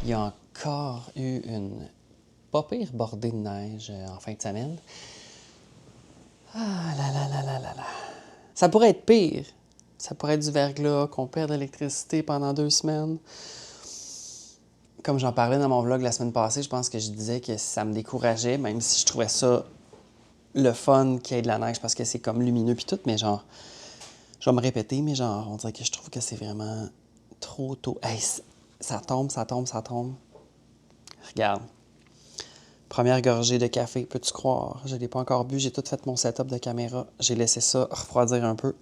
Il y a encore eu une pas pire bordée de neige en fin de semaine. Ah là là là là là là. Ça pourrait être pire. Ça pourrait être du verglas, qu'on perde l'électricité pendant 2 semaines. Comme j'en parlais dans mon vlog la semaine passée, je pense que je disais que ça me décourageait, même si je trouvais ça le fun qu'il y ait de la neige parce que c'est comme lumineux puis tout, mais genre, je vais me répéter, mais genre, on dirait que je trouve que c'est vraiment trop tôt. Hey, ça tombe, ça tombe, ça tombe. Regarde. Première gorgée de café, peux-tu croire? Je ne l'ai pas encore bu, j'ai tout fait mon setup de caméra. J'ai laissé ça refroidir un peu.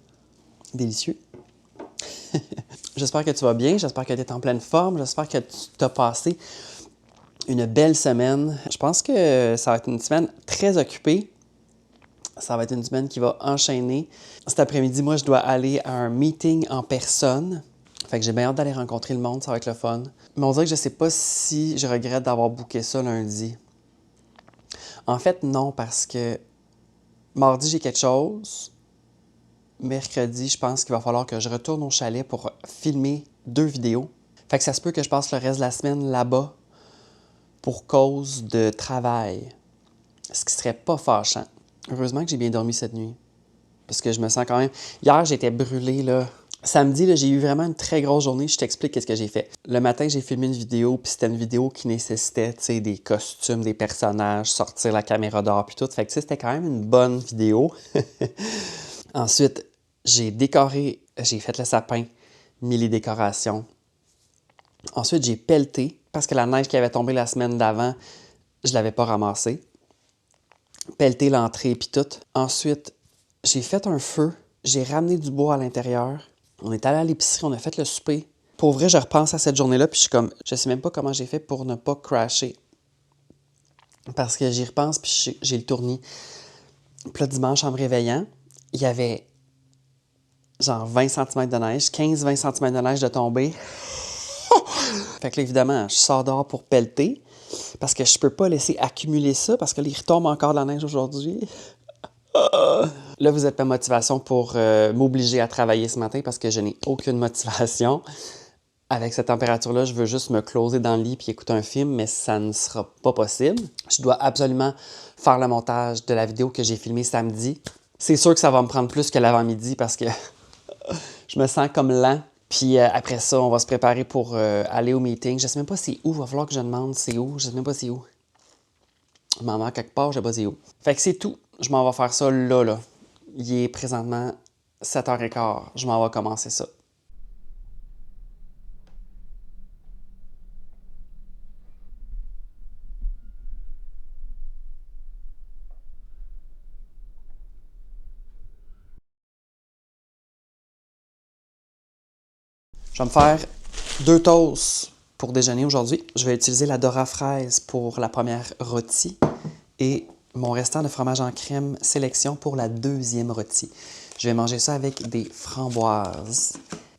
Délicieux. J'espère que tu vas bien, j'espère que tu es en pleine forme, j'espère que tu t'as passé une belle semaine. Je pense que ça va être une semaine très occupée. Ça va être une semaine qui va enchaîner. Cet après-midi, moi, je dois aller à un meeting en personne. Fait que j'ai bien hâte d'aller rencontrer le monde, ça va être le fun. Mais on dirait que je sais pas si je regrette d'avoir booké ça lundi. En fait, non, parce que mardi, j'ai quelque chose. Mercredi, je pense qu'il va falloir que je retourne au chalet pour filmer 2 vidéos. Fait que ça se peut que je passe le reste de la semaine là-bas pour cause de travail. Ce qui serait pas fâchant. Heureusement que j'ai bien dormi cette nuit. Parce que je me sens quand même... Hier, j'étais brûlée, là. Samedi, là, j'ai eu vraiment une très grosse journée. Je t'explique qu'est-ce que j'ai fait. Le matin, j'ai filmé une vidéo, puis c'était une vidéo qui nécessitait, tu sais, des costumes, des personnages, sortir la caméra dehors, puis tout. Fait que, tu sais, c'était quand même une bonne vidéo. Ensuite, j'ai décoré, j'ai fait le sapin, mis les décorations. Ensuite, j'ai pelleté, parce que la neige qui avait tombé la semaine d'avant, je l'avais pas ramassée. Pelleté l'entrée, puis tout. Ensuite, j'ai fait un feu, j'ai ramené du bois à l'intérieur. On est allé à l'épicerie, on a fait le souper. Pour vrai, je repense à cette journée-là, puis je suis comme, je sais même pas comment j'ai fait pour ne pas crasher. Parce que j'y repense, puis j'ai le tournis. Puis là, dimanche, en me réveillant, il y avait genre 20 cm de neige, 15-20 cm de neige de tomber. Fait que là, évidemment, je sors dehors pour pelleter, parce que je peux pas laisser accumuler ça, parce que là, il retombe encore de la neige aujourd'hui. Là, vous êtes ma motivation pour m'obliger à travailler ce matin parce que je n'ai aucune motivation. Avec cette température-là, je veux juste me closer dans le lit et écouter un film, mais ça ne sera pas possible. Je dois absolument faire le montage de la vidéo que j'ai filmée samedi. C'est sûr que ça va me prendre plus que l'avant-midi parce que je me sens comme lent. Puis après ça, on va se préparer pour aller au meeting. Je ne sais même pas c'est où. Il va falloir que je demande c'est où. Je ne sais même pas c'est où. Je m'en vais quelque part, je ne sais pas c'est où. Fait que c'est tout. Je m'en vais faire ça là. Il est présentement 7h15. Je m'en vais commencer ça. Je vais me faire 2 toasts pour déjeuner aujourd'hui. Je vais utiliser la Dora fraise pour la première rôtie et mon restant de fromage en crème sélection pour la deuxième rôtie. Je vais manger ça avec des framboises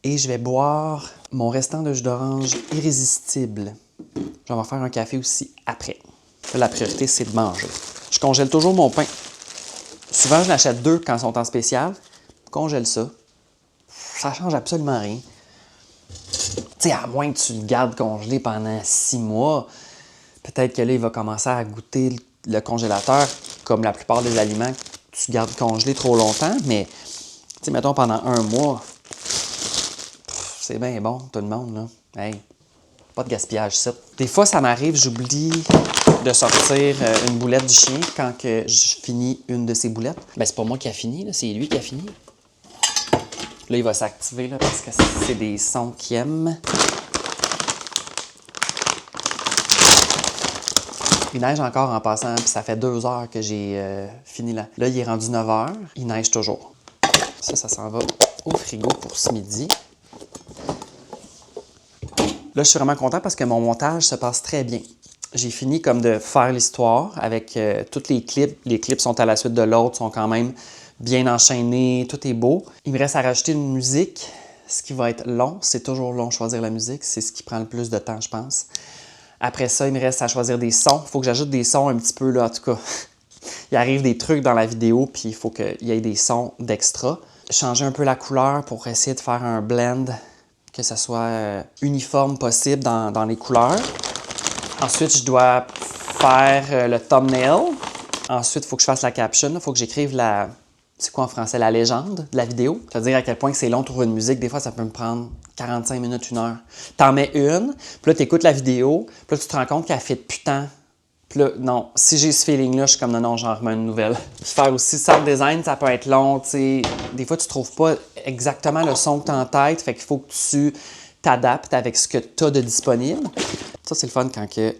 et je vais boire mon restant de jus d'orange irrésistible. Je vais m'en faire un café aussi après. La priorité, c'est de manger. Je congèle toujours mon pain. Souvent, je l'achète 2 quand ils sont en spécial. Je congèle ça. Ça change absolument rien. Tu sais, à moins que tu le gardes congelé pendant 6 mois, peut-être que là, il va commencer à goûter le congélateur, comme la plupart des aliments que tu gardes congelés trop longtemps. Mais, tu sais, mettons pendant 1 mois, c'est bien bon, tout le monde, là. Hey, pas de gaspillage, ça. Des fois, ça m'arrive, j'oublie de sortir une boulette du chien quand que je finis une de ses boulettes. Ben, c'est pas moi qui a fini, là, c'est lui qui a fini. Là, il va s'activer là, parce que c'est des sons qu'il aime. Il neige encore en passant, puis ça fait 2 heures que j'ai fini là. Là, il est rendu 9 heures. Il neige toujours. Ça s'en va au frigo pour ce midi. Là, je suis vraiment content parce que mon montage se passe très bien. J'ai fini comme de faire l'histoire avec tous les clips. Les clips sont à la suite de l'autre, sont quand même bien enchaînés, tout est beau. Il me reste à rajouter une musique, ce qui va être long. C'est toujours long choisir la musique, c'est ce qui prend le plus de temps, je pense. Après ça, il me reste à choisir des sons. Il faut que j'ajoute des sons un petit peu, là, en tout cas. Il arrive des trucs dans la vidéo, puis il faut qu'il y ait des sons d'extra. Changer un peu la couleur pour essayer de faire un blend, que ce soit uniforme possible dans les couleurs. Ensuite, je dois faire le thumbnail. Ensuite, il faut que je fasse la caption. Il faut que j'écrive la... C'est quoi en français? La légende de la vidéo. C'est-à-dire à quel point c'est long de trouver une musique. Des fois, ça peut me prendre 45 minutes, 1 heure. T'en mets une, puis là, t'écoutes la vidéo, puis là, tu te rends compte qu'elle fait depuis tant. Puis là, non, si j'ai ce feeling-là, je suis comme non, j'en remets une nouvelle. Puis faire aussi sound design, ça peut être long, tu sais. Des fois, tu trouves pas exactement le son que tu as en tête, fait qu'il faut que tu t'adaptes avec ce que tu as de disponible. Ça, c'est le fun quand que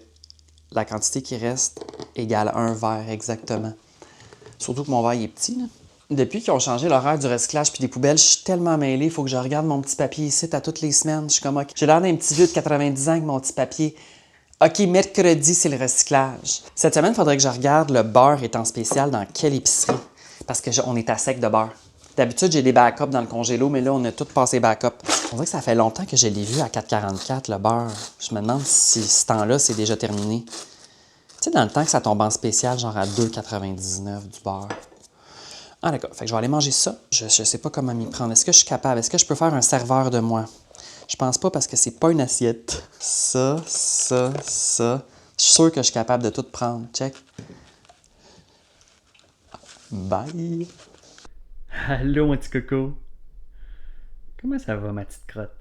la quantité qui reste égale un verre exactement. Surtout que mon verre, il est petit, là. Depuis qu'ils ont changé l'horaire du recyclage puis des poubelles, je suis tellement mêlée, il faut que je regarde mon petit papier ici à toutes les semaines. Je suis comme, OK, j'ai l'air d'un petit vieux de 90 ans avec mon petit papier. OK, mercredi, c'est le recyclage. Cette semaine, il faudrait que je regarde le beurre est en spécial dans quelle épicerie. Parce qu'on est à sec de beurre. D'habitude, j'ai des backups dans le congélo, mais là, on a tout passé backup. On dirait que ça fait longtemps que je l'ai vu à 4,44 le beurre. Je me demande si ce temps-là, c'est déjà terminé. Tu sais, dans le temps que ça tombe en spécial, genre à 2,99 du beurre. Ah d'accord, fait que je vais aller manger ça. Je sais pas comment m'y prendre. Est-ce que je suis capable? Est-ce que je peux faire un serveur de moi? Je pense pas parce que c'est pas une assiette. Ça. Je suis sûr que je suis capable de tout prendre. Check. Bye! Allô, mon petit coco. Comment ça va, ma petite crotte?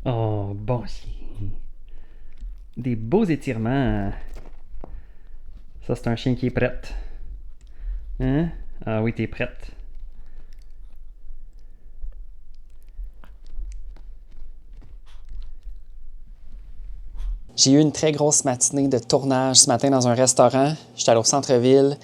Oh, bon chien. Des beaux étirements. Ça, c'est un chien qui est prête. Hein? Ah oui, t'es prête. J'ai eu une très grosse matinée de tournage ce matin dans un restaurant. J'étais allé au centre-ville.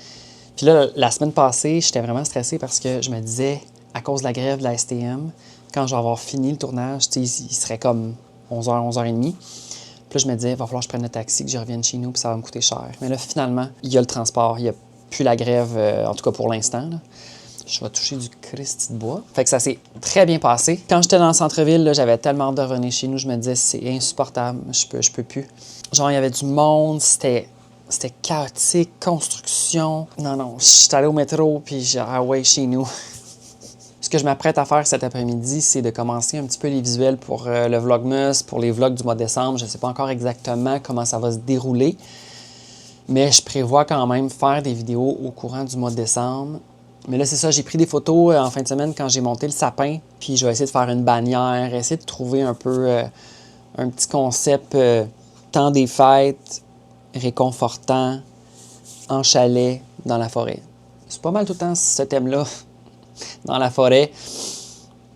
Puis là, la semaine passée, j'étais vraiment stressée parce que je me disais, à cause de la grève de la STM, quand je vais avoir fini le tournage, il serait comme 11h, 11h30. Puis là, je me disais, il va falloir que je prenne le taxi, que je revienne chez nous, puis ça va me coûter cher. Mais là, finalement, il y a le transport, il n'y a plus la grève, en tout cas pour l'instant, là. Je vais toucher du Christy de bois. Fait que ça s'est très bien passé. Quand j'étais dans le centre-ville, là, j'avais tellement hâte de revenir chez nous, je me disais, c'est insupportable, je peux plus. Genre, il y avait du monde, c'était chaotique, construction. Non, je suis allé au métro, puis j'ai ah ouais, chez nous. Ce que je m'apprête à faire cet après-midi, c'est de commencer un petit peu les visuels pour le Vlogmas, pour les vlogs du mois de décembre. Je ne sais pas encore exactement comment ça va se dérouler, mais je prévois quand même faire des vidéos au courant du mois de décembre. Mais là, c'est ça, j'ai pris des photos en fin de semaine quand j'ai monté le sapin, puis je vais essayer de faire une bannière, essayer de trouver un peu un petit concept temps des fêtes, réconfortant, en chalet, dans la forêt. C'est pas mal tout le temps ce thème-là, dans la forêt.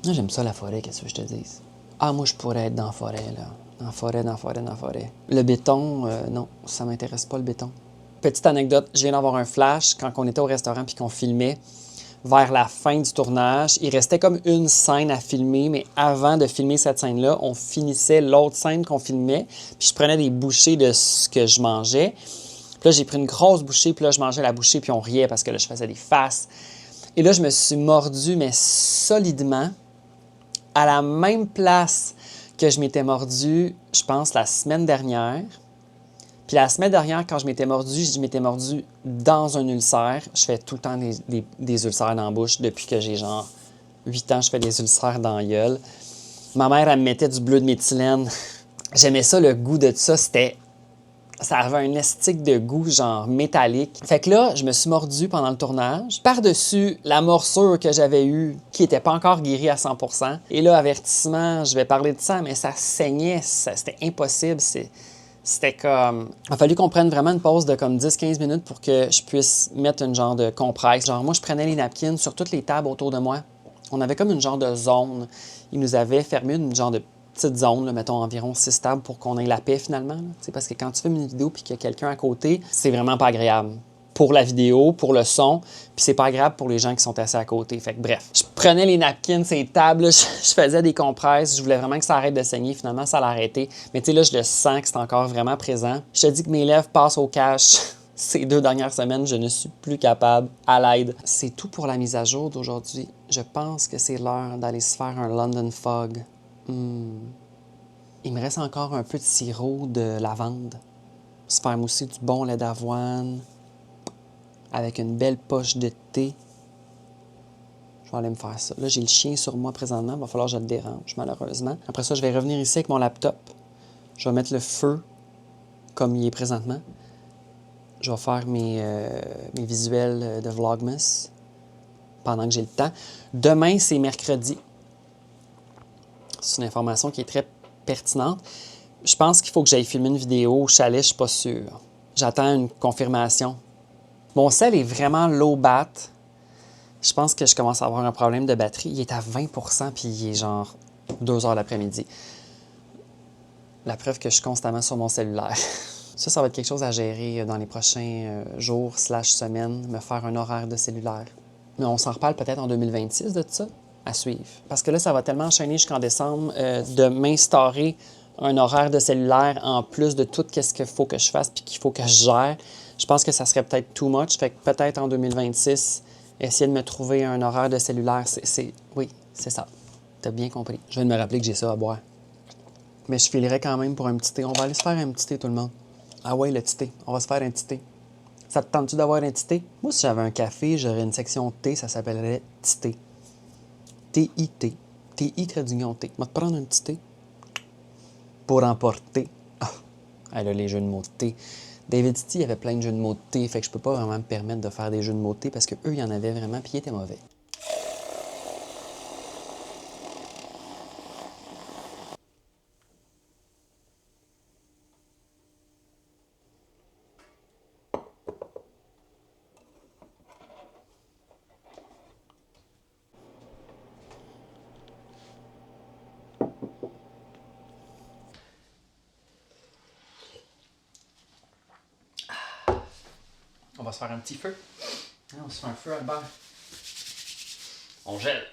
Moi, j'aime ça, la forêt, qu'est-ce que je te dise? Ah, moi, je pourrais être dans la forêt, là. Dans la forêt. Le béton, non, ça m'intéresse pas, le béton. Petite anecdote, je viens d'avoir un flash quand on était au restaurant puis qu'on filmait. Vers la fin du tournage, il restait comme une scène à filmer, mais avant de filmer cette scène-là, on finissait l'autre scène qu'on filmait, puis je prenais des bouchées de ce que je mangeais. Puis là, j'ai pris une grosse bouchée, puis là, je mangeais la bouchée, puis on riait parce que là, je faisais des faces. Et là, je me suis mordu, mais solidement, à la même place que je m'étais mordu, je pense, la semaine dernière. Puis la semaine dernière, quand je m'étais mordu dans un ulcère. Je fais tout le temps des ulcères dans la bouche. Depuis que j'ai genre 8 ans, je fais des ulcères dans la gueule. Ma mère, elle me mettait du bleu de méthylène. J'aimais ça, le goût de ça. Ça avait un estique de goût genre métallique. Fait que là, je me suis mordu pendant le tournage. Par-dessus la morsure que j'avais eue, qui n'était pas encore guérie à 100%. Et là, avertissement, je vais parler de ça, mais ça saignait. C'était impossible. C'était comme... Il a fallu qu'on prenne vraiment une pause de comme 10-15 minutes pour que je puisse mettre une genre de compresse. Genre, moi, je prenais les napkins sur toutes les tables autour de moi. On avait comme une genre de zone. Ils nous avaient fermé une genre de petite zone, là, mettons environ 6 tables pour qu'on ait la paix finalement. Parce que quand tu fais une vidéo et qu'il y a quelqu'un à côté, c'est vraiment pas agréable. Pour la vidéo, pour le son, puis c'est pas agréable pour les gens qui sont assis à côté. Fait que bref, je prenais les napkins, ces tables, je faisais des compresses, je voulais vraiment que ça arrête de saigner. Finalement, ça l'a arrêté. Mais tu sais, là, je le sens que c'est encore vraiment présent. Je te dis que mes lèvres passent au cash. Ces 2 dernières semaines, je ne suis plus capable. À l'aide. C'est tout pour la mise à jour d'aujourd'hui. Je pense que c'est l'heure d'aller se faire un London Fog. Il me reste encore un peu de sirop de lavande. Se faire mousser du bon lait d'avoine avec une belle poche de thé. Je vais aller me faire ça. Là, j'ai le chien sur moi présentement. Il va falloir que je le dérange, malheureusement. Après ça, je vais revenir ici avec mon laptop. Je vais mettre le feu comme il est présentement. Je vais faire mes visuels de Vlogmas pendant que j'ai le temps. Demain, c'est mercredi. C'est une information qui est très pertinente. Je pense qu'il faut que j'aille filmer une vidéo au chalet, je ne suis pas sûr. J'attends une confirmation. Mon sel est vraiment low bat. Je pense que je commence à avoir un problème de batterie. Il est à 20 % puis il est genre 2 heures l'après-midi. La preuve que je suis constamment sur mon cellulaire. Ça va être quelque chose à gérer dans les prochains jours / semaines, me faire un horaire de cellulaire. Mais on s'en reparle peut-être en 2026 de tout ça, à suivre. Parce que là, ça va tellement enchaîner jusqu'en décembre de m'instaurer un horaire de cellulaire en plus de tout ce qu'il faut que je fasse puis qu'il faut que je gère. Je pense que ça serait peut-être too much. Fait que peut-être en 2026, essayer de me trouver un horaire de cellulaire, oui, c'est ça. T'as bien compris. Je viens de me rappeler que j'ai ça à boire. Mais je filerais quand même pour un petit thé. On va aller se faire un petit thé, tout le monde. Ah ouais, le petit thé. On va se faire un petit thé. Ça te tente-tu d'avoir un petit thé? Moi, si j'avais un café, j'aurais une section thé, ça s'appellerait petit thé. T-I-T. T-I trait d'union T. On va te prendre un petit thé pour emporter. Ah, là, les jeux de mots de thé. David City, il y avait plein de jeux de mots de thé, fait que je peux pas vraiment me permettre de faire des jeux de mots de thé parce qu'eux, il y en avait vraiment, puis ils étaient mauvais. On va se faire un petit feu. On se fait un feu, Albert. On gèle.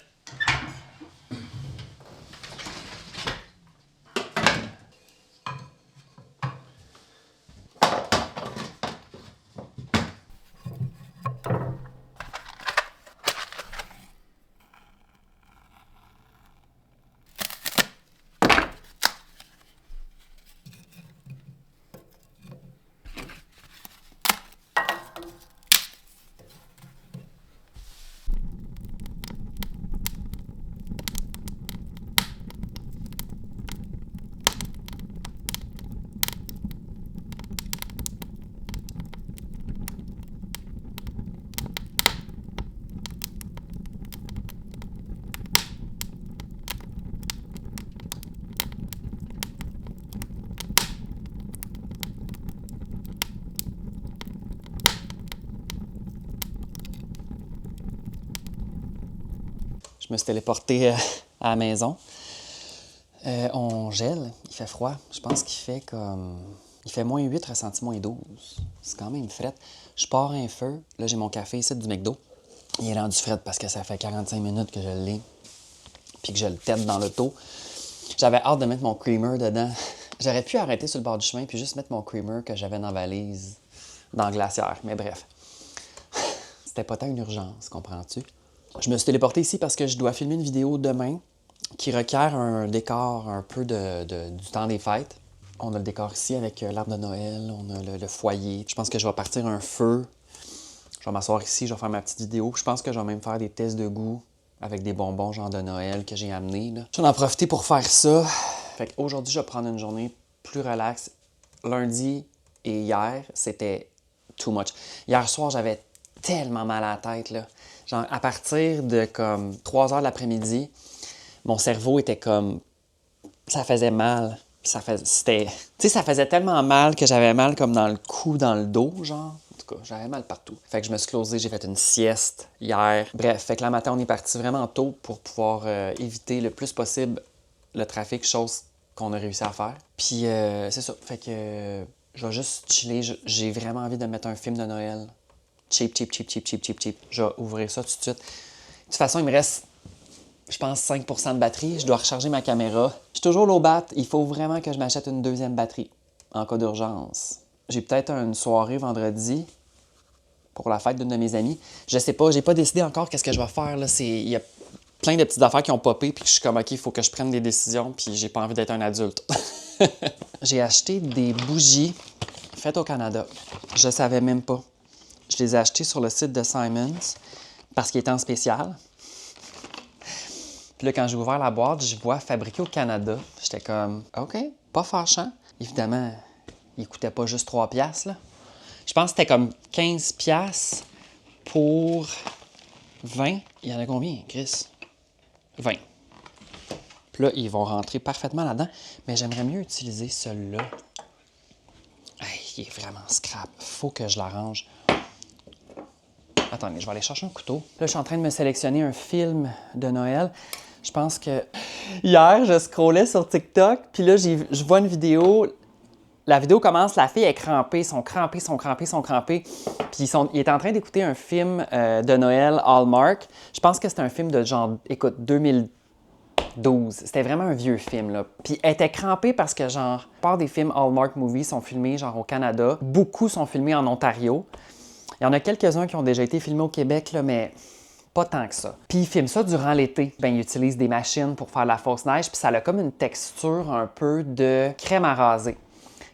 Je me suis téléporté à la maison. On gèle, il fait froid. Je pense qu'il fait comme... Il fait moins 8, ressenti moins 12. C'est quand même fret. Je pars un feu. Là, j'ai mon café ici du McDo. Il est rendu fret parce que ça fait 45 minutes que je l'ai. Puis que je le tête dans l'auto. J'avais hâte de mettre mon creamer dedans. J'aurais pu arrêter sur le bord du chemin puis juste mettre mon creamer que j'avais dans la valise, dans le glaciaire. Mais bref. C'était pas tant une urgence, comprends-tu? Je me suis téléporté ici parce que je dois filmer une vidéo demain qui requiert un décor un peu du temps des fêtes. On a le décor ici avec l'arbre de Noël, on a le foyer. Je pense que je vais partir un feu. Je vais m'asseoir ici, je vais faire ma petite vidéo. Je pense que je vais même faire des tests de goût avec des bonbons genre de Noël que j'ai amenés. Là. Je vais en profiter pour faire ça. Fait qu'aujourd'hui, je vais prendre une journée plus relaxe. Lundi et hier, c'était too much. Hier soir, j'avais tellement mal à la tête, là. Genre, à partir de comme 3 heures de l'après-midi, mon cerveau était comme... Ça faisait mal. Ça faisait tellement mal que j'avais mal comme dans le cou, dans le dos, genre. En tout cas, j'avais mal partout. Fait que je me suis closé, j'ai fait une sieste hier. Bref, fait que le matin, on est parti vraiment tôt pour pouvoir éviter le plus possible le trafic, chose qu'on a réussi à faire. Puis, c'est ça. Fait que je vais juste chiller. J'ai vraiment envie de mettre un film de Noël. Cheap. Je vais ouvrir ça tout de suite. De toute façon, il me reste, je pense, 5 % de batterie. Je dois recharger ma caméra. Je suis toujours low bat. Il faut vraiment que je m'achète une deuxième batterie en cas d'urgence. J'ai peut-être une soirée vendredi pour la fête d'une de mes amies. Je sais pas, j'ai pas décidé encore qu'est-ce que je vais faire. Là. plein de petites affaires qui ont popé, puis que je suis comme, OK, il faut que je prenne des décisions, puis j'ai pas envie d'être un adulte. J'ai acheté des bougies faites au Canada. Je savais même pas. Je les ai achetées sur le site de Simons parce qu'ils étaient en spécial. Puis là, quand j'ai ouvert la boîte, je vois fabriqué au Canada. J'étais comme, OK, pas fâchant. Évidemment, il coûtait pas juste 3 piastres, là. Je pense que c'était comme 15 piastres pour 20. Il y en a combien, Chris? 20. Puis là, ils vont rentrer parfaitement là-dedans. Mais j'aimerais mieux utiliser celui-là. Hey, il est vraiment scrap. Faut que je l'arrange. Attendez, je vais aller chercher un couteau. Là, je suis en train de me sélectionner un film de Noël. Je pense que... Hier, je scrollais sur TikTok, puis là, je vois une vidéo. La vidéo commence, la fille est crampée, ils sont crampés. Puis il est en train d'écouter un film de Noël Hallmark. Je pense que c'est un film de genre, écoute, 2012. C'était vraiment un vieux film, là. Puis elle était crampée parce que, genre, la plupart des films Hallmark Movies sont filmés, genre, au Canada. Beaucoup sont filmés en Ontario. Il y en a quelques-uns qui ont déjà été filmés au Québec, là, mais pas tant que ça. Puis ils filment ça durant l'été. Ben, ils utilisent des machines pour faire la fausse neige, puis ça a comme une texture un peu de crème à raser.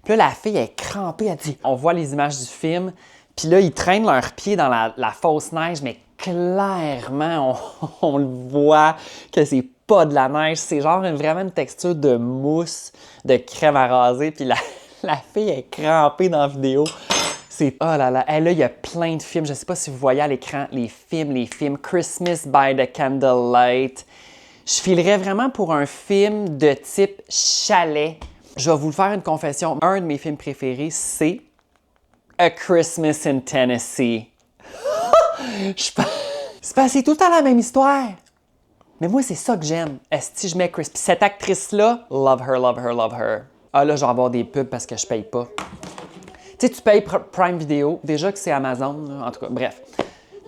Puis là, la fille est crampée, elle dit... On voit les images du film, puis là, ils traînent leurs pieds dans la fausse neige, mais clairement, on le voit que c'est pas de la neige, c'est genre vraiment une texture de mousse, de crème à raser, puis la fille est crampée dans la vidéo. C'est... Oh là là, et là, il y a plein de films, je sais pas si vous voyez à l'écran, les films Christmas by the Candlelight. Je filerais vraiment pour un film de type chalet. Je vais vous faire une confession. Un de mes films préférés, c'est A Christmas in Tennessee. C'est parce que c'est tout le temps la même histoire. Mais moi, c'est ça que j'aime. Si je mets Chris. Puis cette actrice-là, love her, love her, love her. Ah là, je vais avoir des pubs parce que je paye pas. Tu sais, tu payes Prime Video. Déjà que c'est Amazon, là. En tout cas, bref.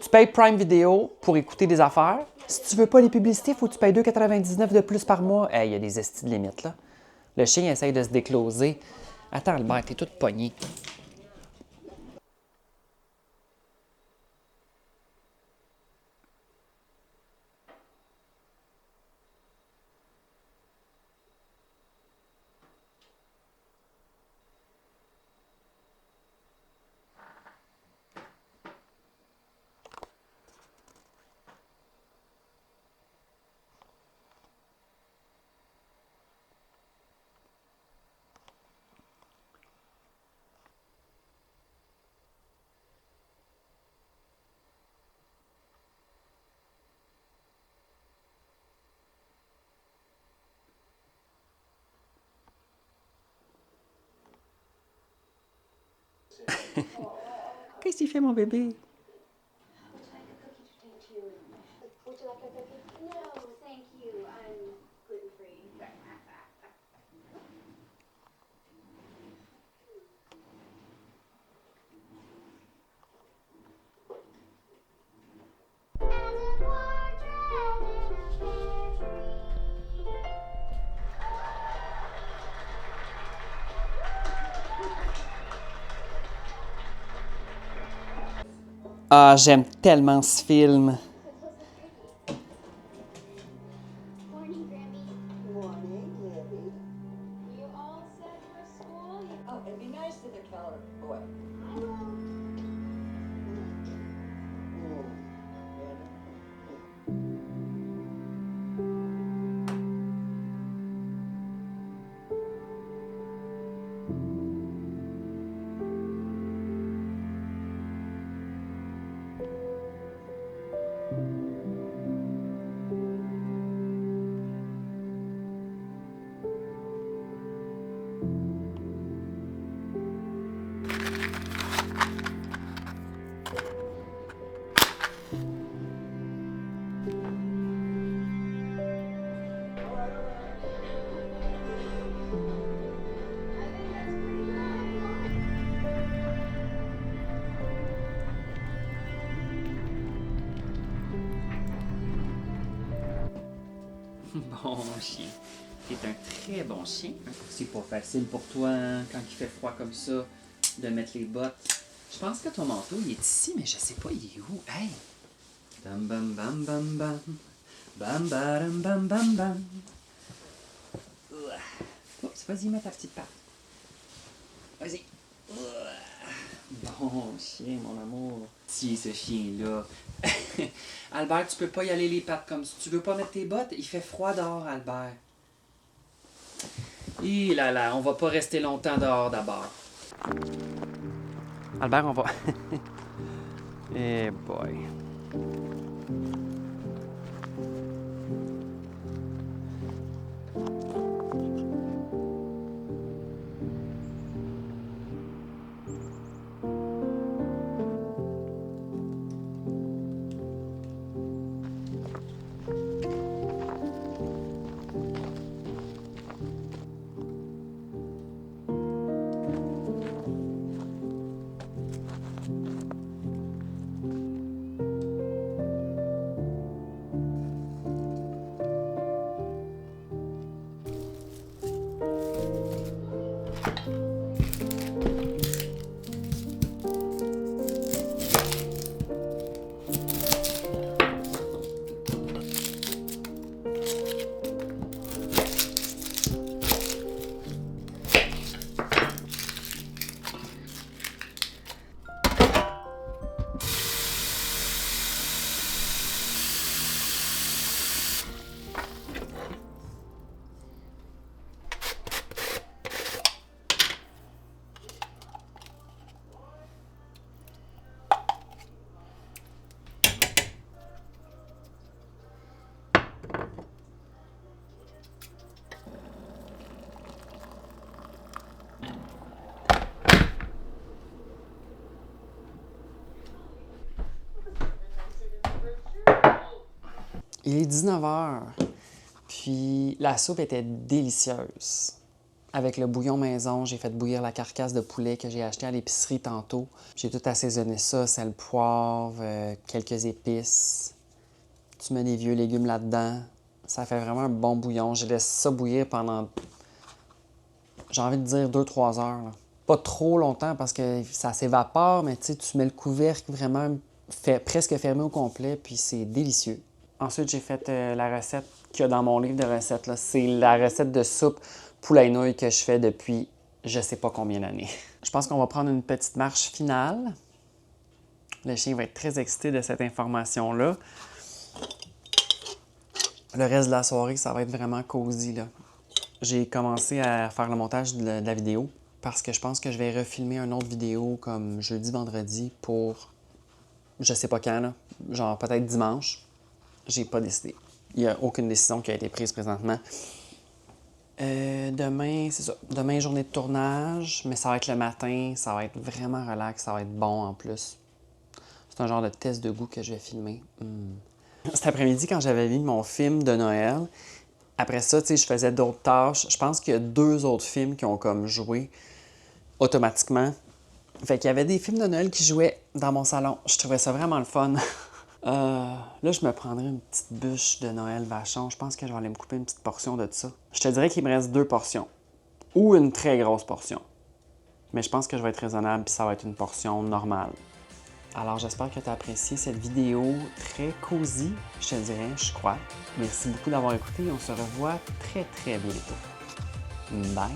Tu payes Prime Video pour écouter des affaires. Si tu veux pas les publicités, il faut que tu payes 2,99 de plus par mois. Hey, il y a des estis de limites, là. Le chien essaye de se décloser. Attends, Albert, t'es toute pognée. Qu'est-ce qu'il fait, mon bébé? Would you like a cookie? No, thank you. I'm gluten-free. Ah, j'aime tellement ce film. Morning, Grammy. Morning, Libby. You all set for school? Oh, it'd be nice to the color boy. I will. Bon chien. T'es un très bon chien. C'est pas facile pour toi, hein, quand il fait froid comme ça, de mettre les bottes. Je pense que ton manteau, il est ici, mais je sais pas, il est où. Hey! Bam bam bam bam bam. Bam, bam, bam, bam, bam. Oups, vas-y, mets ta petite patte. Vas-y. Bon chien, mon amour. Si, ce chien-là. Albert, tu peux pas y aller les pattes comme ça. Tu veux pas mettre tes bottes? Il fait froid dehors, Albert. Hi là là, on va pas rester longtemps dehors d'abord. Albert, on va... Eh boy. Il est 19h, puis la soupe était délicieuse. Avec le bouillon maison, j'ai fait bouillir la carcasse de poulet que j'ai acheté à l'épicerie tantôt. J'ai tout assaisonné ça, sel, poivre, quelques épices. Tu mets des vieux légumes là-dedans. Ça fait vraiment un bon bouillon. J'ai laissé ça bouillir pendant, j'ai envie de dire 2-3 heures. Là. Pas trop longtemps parce que ça s'évapore, mais tu mets le couvercle vraiment presque fermé au complet, puis c'est délicieux. Ensuite, j'ai fait la recette qu'il y a dans mon livre de recettes. C'est la recette de soupe poulet et nouilles que je fais depuis je sais pas combien d'années. Je pense qu'on va prendre une petite marche finale. Le chien va être très excité de cette information-là. Le reste de la soirée, ça va être vraiment cosy, là. J'ai commencé à faire le montage de la vidéo parce que je pense que je vais refilmer une autre vidéo comme jeudi, vendredi pour je sais pas quand, là. Genre peut-être dimanche. J'ai pas décidé. Il n'y a aucune décision qui a été prise présentement. Demain, c'est ça. Demain, journée de tournage, mais ça va être le matin. Ça va être vraiment relax. Ça va être bon en plus. C'est un genre de test de goût que je vais filmer. Cet après-midi, quand j'avais mis mon film de Noël, après ça, tu sais, je faisais d'autres tâches. Je pense qu'il y a 2 autres films qui ont comme joué automatiquement. Fait qu'il y avait des films de Noël qui jouaient dans mon salon. Je trouvais ça vraiment le fun. Là, je me prendrais une petite bûche de Noël vachon. Je pense que je vais aller me couper une petite portion de ça. Je te dirais qu'il me reste 2 portions. Ou une très grosse portion. Mais je pense que je vais être raisonnable puis ça va être une portion normale. Alors, j'espère que tu as apprécié cette vidéo très cosy, je te dirais, je crois. Merci beaucoup d'avoir écouté et on se revoit très, très bientôt. Bye!